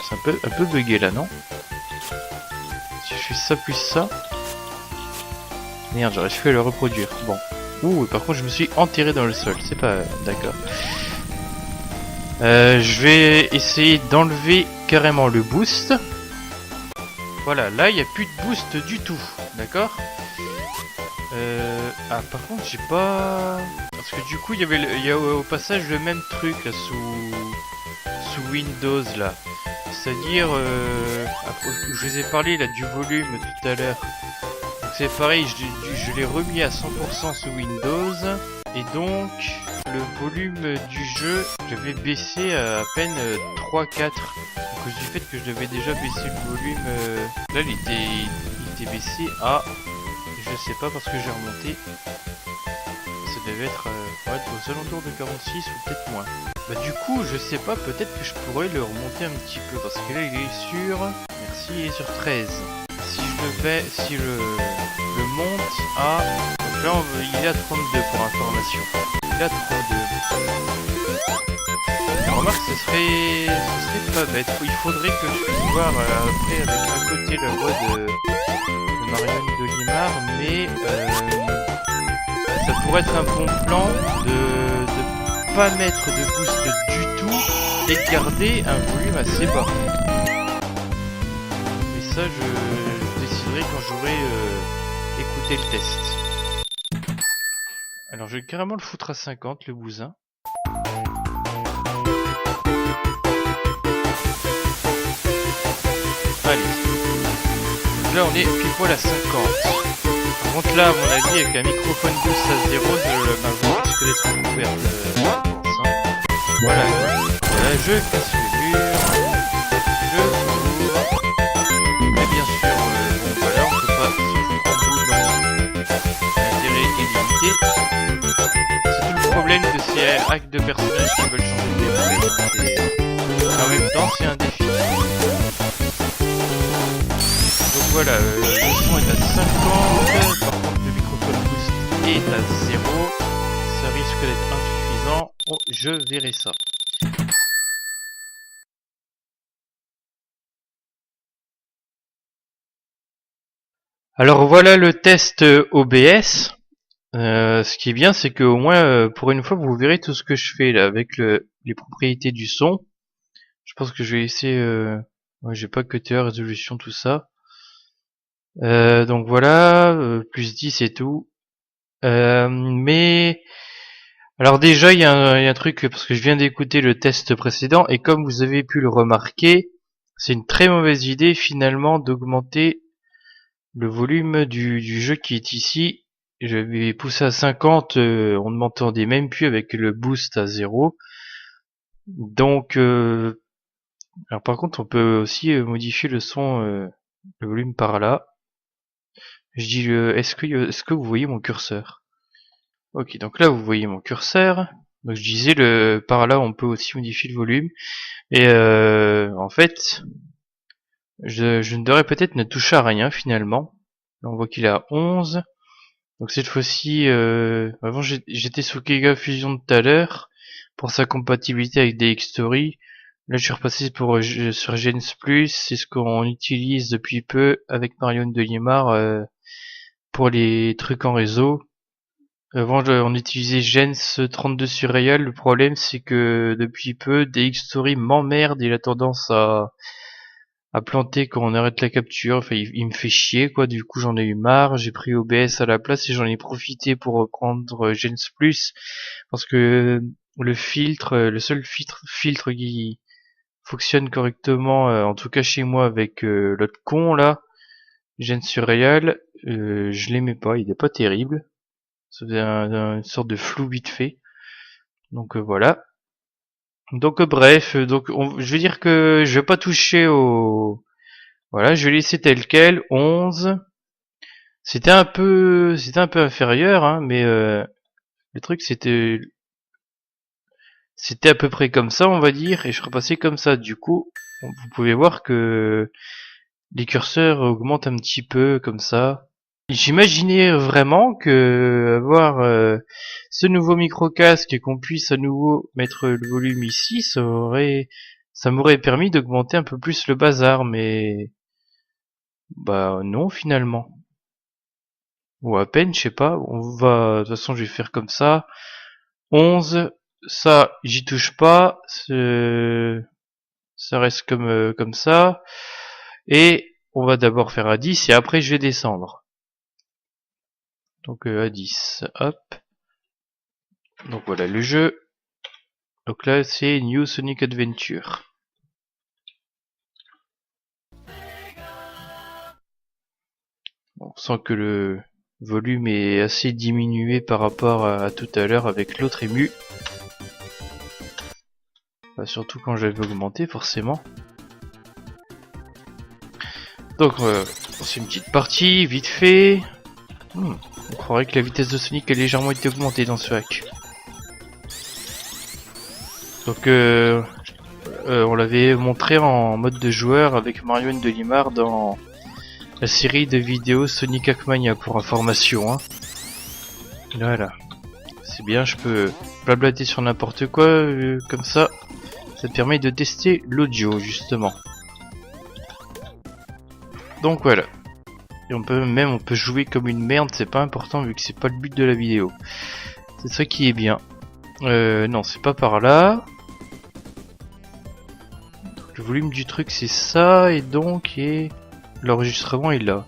c'est un peu bugué là, non? Si je fais ça plus ça... Merde, j'aurais pu le reproduire. Bon. Ouh, par contre je me suis enterré dans le sol, c'est pas... D'accord. Je vais essayer d'enlever carrément le boost. Voilà, là il n'y a plus de boost du tout, d'accord. Ah, par contre j'ai pas... Parce que du coup il y a au passage le même truc là, sous Windows là. C'est-à-dire, je vous ai parlé là du volume tout à l'heure. C'est pareil, je l'ai remis à 100% sous Windows. Et donc, le volume du jeu, j'avais baissé à peine 3-4. À cause du fait que je devais déjà baisser le volume. Là, il était baissé à... Je sais pas parce que j'ai remonté. Ça devait être aux alentours de 46 ou peut-être moins. Bah du coup, je sais pas, peut-être que je pourrais le remonter un petit peu. Parce que là, il est sur... Merci, il est sur 13. Si je le monte à... Donc là, il est à 32 pour information. Il est à 32. Remarque, ce serait pas bête. Il faudrait que je puisse voir après avec à côté la voix de Marion Dolimar, mais ça pourrait être un bon plan de pas mettre de boost du tout et de garder un volume assez bas. Mais ça, je déciderai quand j'aurai écouté le test. Alors je vais carrément le foutre à 50, le bousin. Allez. Donc là on est pile poil à 50. Par contre là à mon avis avec un microphone boost à 0, ma voix risque d'être couverte. Voilà. Voilà, je casse le mur. Je cours. Mais bien sûr, bon voilà, on peut pas se foutre en boule dans l'intérêt est limité. C'est tout le problème de ces hacks de personnages qui veulent changer de gameplay. En même temps, c'est un défi. Donc voilà, le son est à 50, par contre le microphone boost est à 0. Ça risque d'être insuffisant. Oh, je verrai ça. Alors voilà le test OBS. Ce qui est bien, c'est que au moins pour une fois vous verrez tout ce que je fais là avec les propriétés du son. Je pense que je vais essayer. Ouais, j'ai pas cutter, résolution, tout ça. Donc voilà, plus 10 et tout. Mais alors déjà il y a un truc parce que je viens d'écouter le test précédent et comme vous avez pu le remarquer, c'est une très mauvaise idée finalement d'augmenter le volume du jeu qui est ici. Je vais pousser à 50, on ne m'entendait même plus avec le boost à 0. Donc alors par contre on peut aussi modifier le son, le volume par là. Je dis est-ce que vous voyez mon curseur? Ok, donc là vous voyez mon curseur. Donc je disais par là on peut aussi modifier le volume. Et en fait, je ne devrais peut-être ne toucher à rien finalement. Là on voit qu'il est à 11. Donc cette fois-ci, avant j'étais sous Kega Fusion tout à l'heure pour sa compatibilité avec DxTory. Là je suis repassé sur Gens+, c'est ce qu'on utilise depuis peu avec Marion Delimar pour les trucs en réseau. Avant on utilisait Gens 32 sur Real. Le problème c'est que depuis peu DxTory m'emmerde, il a tendance à planter quand on arrête la capture. Enfin, il me fait chier, quoi. Du coup, j'en ai eu marre. J'ai pris OBS à la place et j'en ai profité pour reprendre Gens Plus parce que le seul filtre qui fonctionne correctement, en tout cas chez moi avec l'autre con là, Gens Surreal, je l'aimais pas. Il est pas terrible. Ça faisait une sorte de flou vite fait. Donc voilà. Donc bref, je vais dire que je vais pas toucher au... Voilà, je vais laisser tel quel, 11. C'était un peu inférieur, hein, mais le truc c'était à peu près comme ça, on va dire, et je repassais comme ça. Du coup, vous pouvez voir que les curseurs augmentent un petit peu comme ça. J'imaginais vraiment que avoir ce nouveau micro casque et qu'on puisse à nouveau mettre le volume ici, ça m'aurait permis d'augmenter un peu plus le bazar, mais bah non finalement. Ou à peine, je sais pas. De toute façon, je vais faire comme ça. 11, ça, j'y touche pas. Ça reste comme ça. Et on va d'abord faire à 10 et après je vais descendre. Donc à 10, hop. Donc voilà le jeu. Donc là c'est New Sonic Adventure. On sent que le volume est assez diminué par rapport à tout à l'heure avec l'autre ému. Bah, surtout quand j'avais augmenté forcément. Donc c'est une petite partie vite fait. On croirait que la vitesse de Sonic a légèrement été augmentée dans ce hack. Donc on l'avait montré en mode de joueur avec Mario Delimar dans la série de vidéos Sonic Hackmania pour information. Hein. Voilà. C'est bien, je peux blablater sur n'importe quoi comme ça. Ça permet de tester l'audio justement. Donc voilà. Et on peut jouer comme une merde, c'est pas important vu que c'est pas le but de la vidéo. C'est ça qui est bien. Non, c'est pas par là. Donc, le volume du truc c'est ça et donc l'enregistrement est là.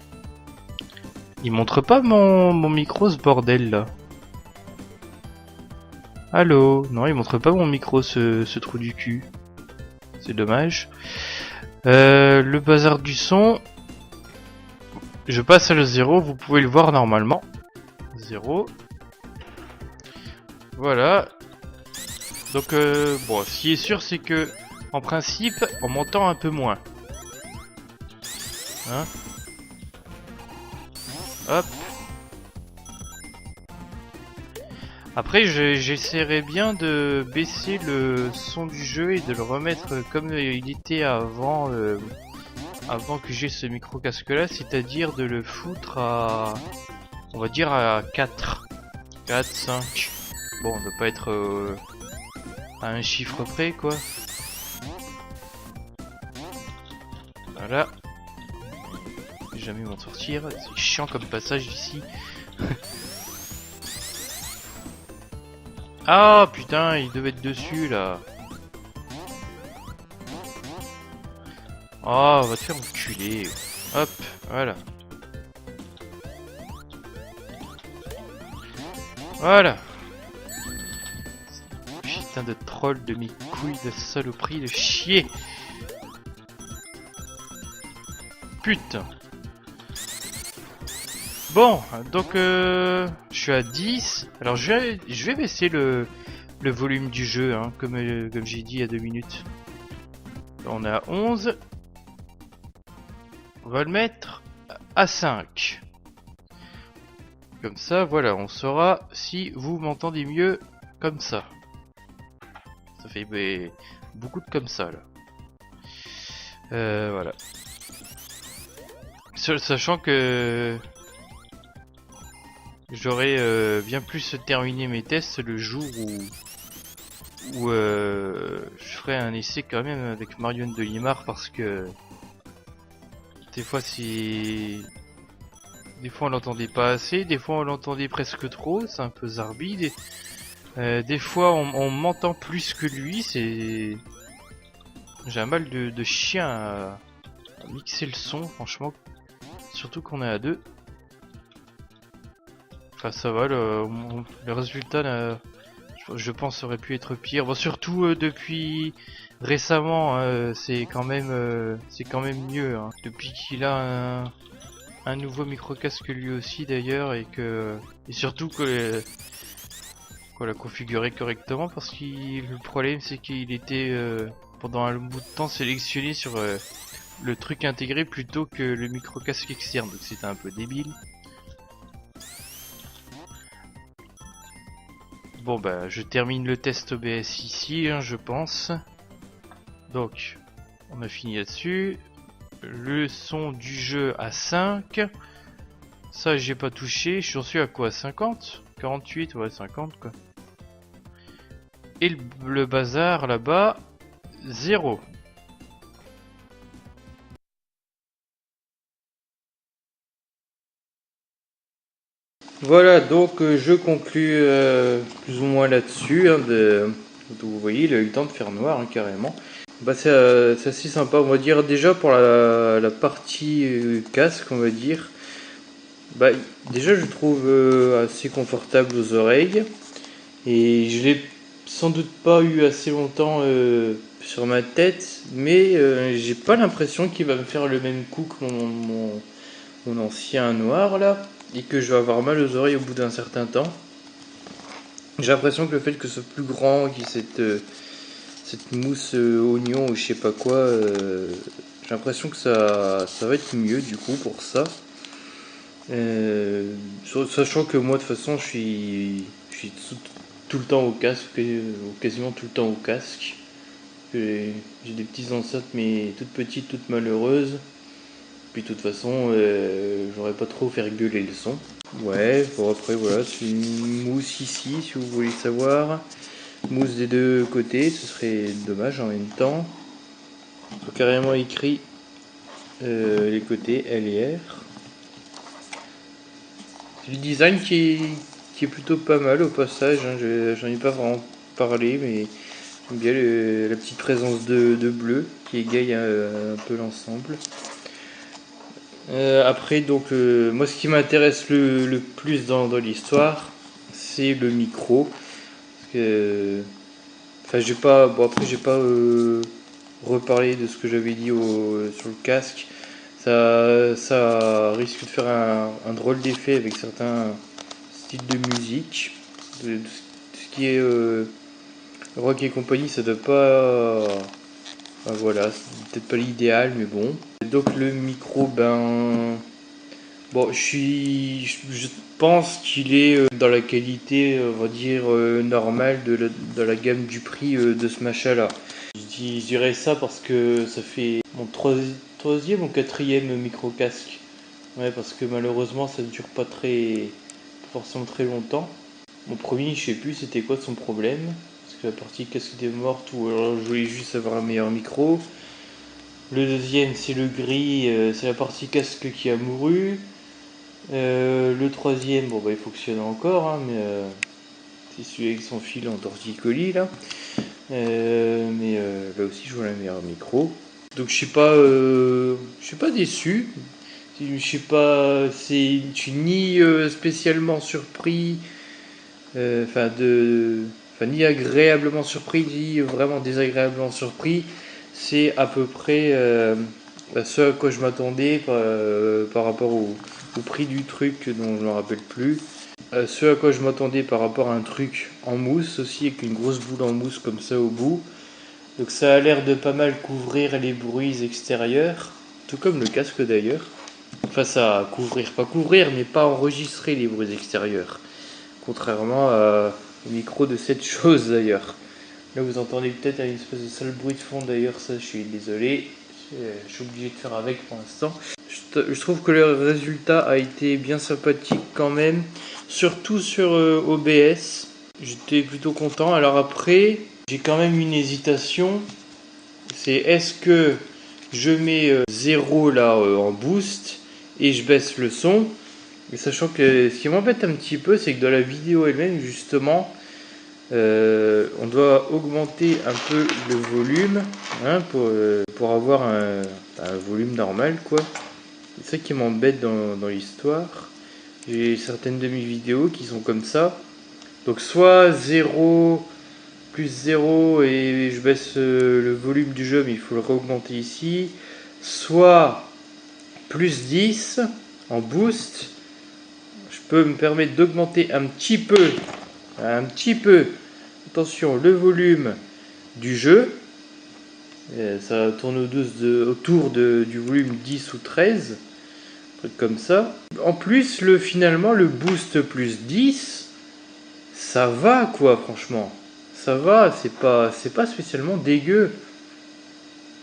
Il montre pas mon micro ce bordel là. Allô? Non, il montre pas mon micro ce trou du cul. C'est dommage. Le bazar du son. Je passe à le 0, vous pouvez le voir normalement. 0. Voilà. Donc bon, ce qui est sûr c'est que en principe, on m'entend un peu moins. Hein? Hop. Après, j'essaierai bien de baisser le son du jeu et de le remettre comme il était avant, avant que j'ai ce micro casque là, c'est-à-dire de le foutre à, on va dire à 4, 4, 5. Bon, on ne doit pas être à un chiffre près quoi. Voilà. Jamais m'en sortir, c'est chiant comme passage ici. Ah putain, il devait être dessus là. Oh, va te faire enculer. Hop, voilà. Voilà. Putain de troll de mes couilles de saloperie de chier. Putain. Bon, donc je suis à 10. Alors je vais baisser le volume du jeu, hein, comme j'ai dit il y a 2 minutes. On est à 11. On va le mettre à 5. Comme ça, voilà, on saura si vous m'entendez mieux comme ça. Ça fait beaucoup de comme ça, là. Voilà. Sachant que j'aurais bien plus terminé mes tests le jour où je ferai un essai quand même avec Marion Delimar parce que des fois on l'entendait pas assez, des fois on l'entendait presque trop, c'est un peu zarbi. Des fois on m'entend plus que lui, j'ai un mal de chien mixer le son, franchement, surtout qu'on est à deux. Enfin ça va, le résultat je pense aurait pu être pire. Bon, surtout depuis récemment, c'est quand même mieux. Hein. Depuis qu'il a un nouveau micro casque lui aussi d'ailleurs et surtout qu'on l'a configuré correctement parce que le problème c'est qu'il était pendant un bout de temps sélectionné sur le truc intégré plutôt que le micro casque externe, donc c'était un peu débile. Bon bah je termine le test OBS ici, hein, je pense. Donc on a fini là-dessus. Le son du jeu à 5. Ça j'ai pas touché, j'en suis à quoi, 50 48, ouais 50 quoi. Et le bazar là-bas, 0. Voilà, donc je conclus plus ou moins là-dessus. Hein, vous voyez, il a eu le temps de faire noir hein, carrément. Bah, c'est assez sympa, on va dire. Déjà pour la partie casque, on va dire. Bah, déjà, je trouve assez confortable aux oreilles. Et je l'ai sans doute pas eu assez longtemps sur ma tête. Mais j'ai pas l'impression qu'il va me faire le même coup que mon ancien noir là. Et que je vais avoir mal aux oreilles au bout d'un certain temps. J'ai l'impression que le fait que ce soit plus grand, qu'il y ait cette mousse oignon ou je sais pas quoi, j'ai l'impression que ça va être mieux du coup pour ça. Sachant que moi de toute façon je suis tout le temps au casque, quasiment tout le temps au casque. J'ai des petites enceintes mais toutes petites, toutes malheureuses. Puis de toute façon, j'aurais pas trop fait gueuler le son. Ouais, bon après voilà, c'est une mousse ici si vous voulez savoir. Mousse des deux côtés, ce serait dommage en même temps. Ils ont carrément écrit les côtés L et R. C'est le design qui est plutôt pas mal au passage, hein. J'en ai pas vraiment parlé, mais j'aime bien la petite présence de bleu qui égaye un peu l'ensemble. Après, donc, moi ce qui m'intéresse le plus dans l'histoire, c'est le micro. Parce que, enfin, j'ai pas, bon, après, j'ai pas reparlé de ce que j'avais dit sur le casque. Ça risque de faire un drôle d'effet avec certains styles de musique. De ce qui est rock et compagnie, ça doit pas. Ben voilà, c'est peut-être pas l'idéal, mais bon. Donc le micro, ben. Bon, je pense qu'il est dans la qualité, on va dire, normale de la gamme du prix de ce machin-là. Je dirais ça parce que ça fait mon troisième ou quatrième micro-casque. Ouais, parce que malheureusement, ça ne dure pas forcément très longtemps. Mon premier, je sais plus c'était quoi son problème. Parce que la partie casque était morte ou alors je voulais juste avoir un meilleur micro. Le deuxième, c'est le gris, c'est la partie casque qui a mouru. Le troisième, bon bah il fonctionne encore, hein, mais c'est celui avec son fil en torticolis là. Mais là aussi je vois un meilleur micro. Donc je suis pas déçu. Je suis pas, je suis ni spécialement surpris, ni agréablement surpris, ni vraiment désagréablement surpris. C'est à peu près ce à quoi je m'attendais par rapport au prix du truc dont je ne me rappelle plus. Ce à quoi je m'attendais par rapport à un truc en mousse aussi, avec une grosse boule en mousse comme ça au bout. Donc ça a l'air de pas mal couvrir les bruits extérieurs, tout comme le casque d'ailleurs. Enfin ça couvrir, pas couvrir, mais pas enregistrer les bruits extérieurs. Contrairement au micro de cette chose d'ailleurs. Là vous entendez peut-être une espèce de sale bruit de fond d'ailleurs, ça je suis désolé. Je suis obligé de faire avec pour l'instant. Je trouve que le résultat a été bien sympathique quand même, surtout sur OBS. J'étais plutôt content. Alors après, j'ai quand même une hésitation. C'est est-ce que je mets 0 là en boost et je baisse le son. Et sachant que ce qui m'embête un petit peu, c'est que dans la vidéo elle-même, justement, On doit augmenter un peu le volume, hein, pour avoir un volume normal, quoi. C'est ça qui m'embête dans l'histoire. J'ai certaines de mes vidéos qui sont comme ça. Donc soit 0, plus 0 et je baisse le volume du jeu, mais il faut le réaugmenter ici. Soit plus 10 en boost. Je peux me permettre d'augmenter un petit peu, attention, le volume du jeu. Et ça tourne autour du volume 10 ou 13, un truc comme ça. En plus, finalement, le boost plus 10, ça va quoi, franchement. Ça va, c'est pas spécialement dégueu.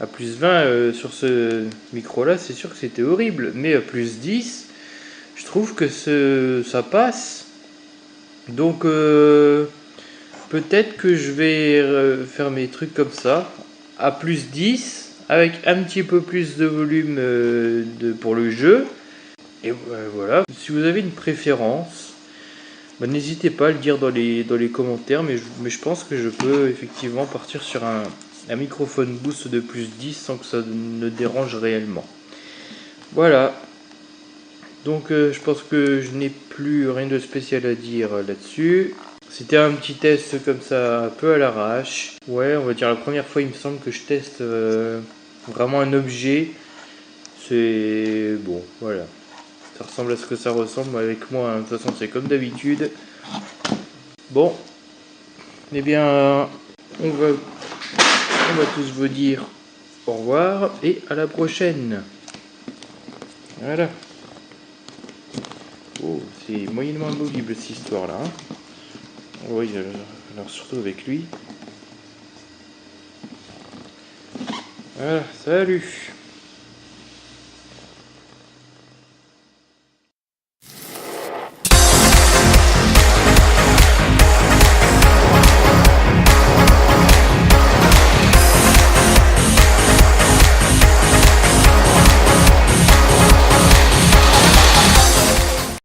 À plus 20 sur ce micro là, c'est sûr que c'était horrible. Mais à plus 10, je trouve que ça passe. Donc peut-être que je vais faire mes trucs comme ça, à plus 10, avec un petit peu plus de volume pour le jeu. Et voilà, si vous avez une préférence, bah, n'hésitez pas à le dire dans les commentaires, mais je pense que je peux effectivement partir sur un microphone boost de plus 10 sans que ça ne dérange réellement. Voilà, donc je pense que je n'ai plus rien de spécial à dire là-dessus. C'était un petit test comme ça, un peu à l'arrache. Ouais, on va dire la première fois, il me semble que je teste vraiment un objet. C'est bon, voilà. Ça ressemble à ce que ça ressemble avec moi, hein. De toute façon, c'est comme d'habitude. Bon, eh bien, on va tous vous dire au revoir et à la prochaine. Voilà. Oh, c'est moyennement audible cette histoire-là, hein. Oui, alors surtout avec lui. Voilà, salut!